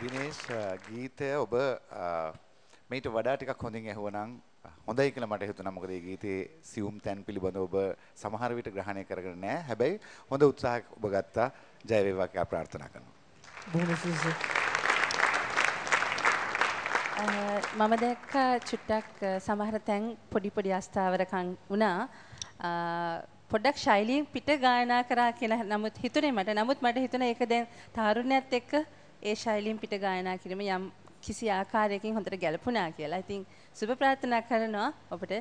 දිනේෂ් ගීතය ඔබ මේට වඩා ටිකක් හොඳින් ඇහුවනම් හොඳයි කියලා මට හිතුණා. මොකද මේ ගීතයේ සියුම් තැන් පිළිබඳව ඔබ සමහර විට ග්‍රහණය කරගෙන නැහැ. හැබැයි හොඳ උත්සාහයක් ඔබ ගත්තා. ජය වේවා කියලා ප්‍රාර්ථනා කරනවා. බොහොම සුසු. මම දැක්ක චුට්ටක් සමහර තැන් පොඩි පොඩි අස්ථාවරකම් වුණා. පොඩ්ඩක් ශෛලියෙන් පිට ගායනා කරා කියලා නමුත් හිතුනේ මට. නමුත් මට හිතුණා ඒක දැන් තාරුණ්‍යයත් එක්ක ඒ ශෛලියෙන් පිට ගායනා කිරීම යම් කිසි ආකාරයකින් හොඳට ගැලපුණා කියලා. ඉතින් සුබ ප්‍රාර්ථනා කරනවා ඔබට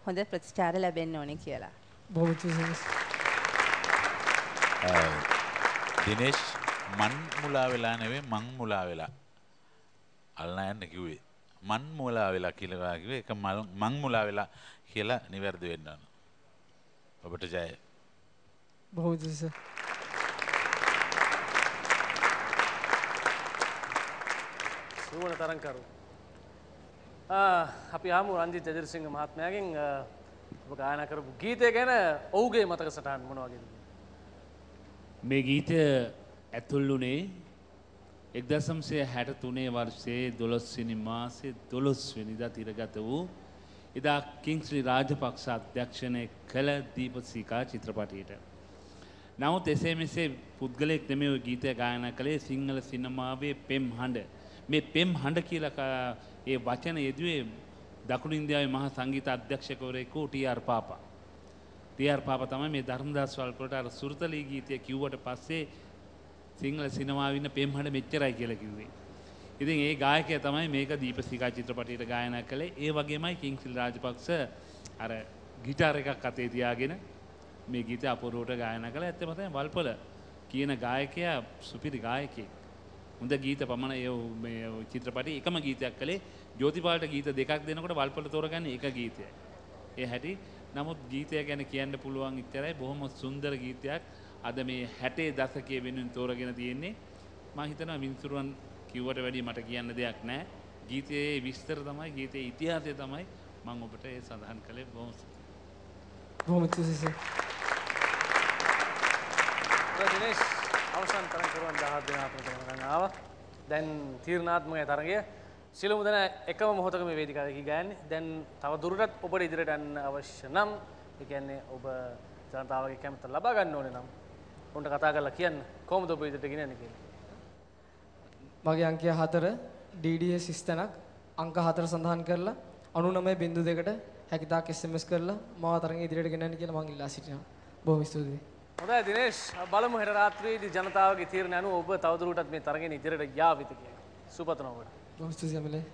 හොඳ ප්‍රතිචාර ලැබෙන්න ඕනේ කියලා. බොහොම සුසු. දිනේෂ් මන් මුලා වෙලා නෙවෙයි මං මුලා වෙලා. අල්ලා යන්න කිව්වේ. මන් මුලා වෙලා කියලා කිව්වේ ඒක මං මුලා වෙලා කියලා නිවැරදි වෙන්න ඕන. ඔබට ජය. බොහොම සුසු. සුවන තරංකරු. අපි ආමු රංජිත් එදිරිසිංහ මහත්මයාගෙන් ඔබ ගායනා කරපු ගීතය ගැන ඔහුගේ මතක සටහන් මොන වගේද? මේ ගීතය ඇතුල් වුණේ 1963 වර්ෂයේ 12 වෙනි මාසේ 12 වෙනිදා තිරගත වූ එදා කිංස්ලි රාජපක්ෂ අධ්‍යක්ෂණය කළ දීපසිකා චිත්‍රපටයට. නමුත් එසේ මෙසේ පුද්ගලයෙක් නෙමෙයි ওই ගීතය ගායනා කළේ සිංහල සිනමාවේ පෙම් හඬ. මේ පෙම් හඬ කියලා ඒ වචන යෙදුවේ දකුණු ඉන්දියාවේ මහා සංගීත අධ්‍යක්ෂකවරයෙකු ටී.ආර්. පාපා. ටී.ආර්. පාපා තමයි මේ ධර්මදාස් වල්පොලට අර සුරතලී ගීතය කිව්වට පස්සේ සිංහල සිනමාවේ ඉන්න පෙම් හඬ මෙච්චරයි කියලා කිව්වේ. ඉතින් ඒ ගායකයා තමයි මේක දීපසිකා චිත්‍රපටයට ගායනා කළේ. ඒ වගේමයි කිංස්ලි රාජපක්ෂ අර ගිටාර එකක් අතේ තියාගෙන මේ ගීතය අපූර්වවට ගායනා කළා. ඇත්තම තමයි වල්පොල කියන ගායකයා සුපිරි ගායකයෙක්. හොඳ ගීත පමණ මේ චිත්‍රපටයේ එකම ගීතයක් කළේ. ජෝතිපාලට ගීත දෙකක් දෙනකොට වල්පොල තෝරගන්නේ එක ගීතයයි. ඒ හැටි නමුත් ගීතය ගැන කියන්න පුළුවන් ඉතරයි බොහොම සුන්දර ගීතයක්. අද මේ 60 දශකයේ වෙනුවෙන් තෝරගෙන තියෙන්නේ. මම හිතනවා මිනිසුරුවන් කිව්වට වැඩිය මට කියන්න දෙයක් නැහැ. ගීතයේ විස්තර තමයි ගීතයේ ඉතිහාසය තමයි මම ඔබට ඒ සඳහන් කළේ. බොහොම සුසු. දිනේෂ් අවසන් තරඟකරුවන් 17 දෙනා අපිට ආවා. දැන් තීරණාත්මක තරඟය සිළුමු දෙනා එකම මොහොතක මේ වේදිකාවේ ගියන්නේ. දැන් තව දුරටත් ඔබට ඉදිරියට යන්න අවශ්‍ය නම් ඒ කියන්නේ ඔබ ජනතාවගේ කැමැත්ත ලබා ගන්න ඕනේ නම් උන්ට කතා කරලා කියන්න කොහොමද ඔබ ඉදිරියට ගෙනියන්නේ කියලා. මගේ අංකය 4 DDS ස්තනක් අංක 4 සඳහන් කරලා 99.2ට හැකිතාක් SMS කරලා මාව තරඟේ ඉදිරියට ගෙනන්න කියලා මම ඉල්ලා සිටිනවා. බොහොම ස්තුතියි. හොඳයි දිනේෂ් බලමු හෙට රාත්‍රියේදී ජනතාවගේ තීරණ අනුව ඔබ තවදුරටත් මේ තරඟේ ඉදිරියට යාවිද කියලා. සුපතන ඔබට. බොහොම ස්තුතියි අමලේ.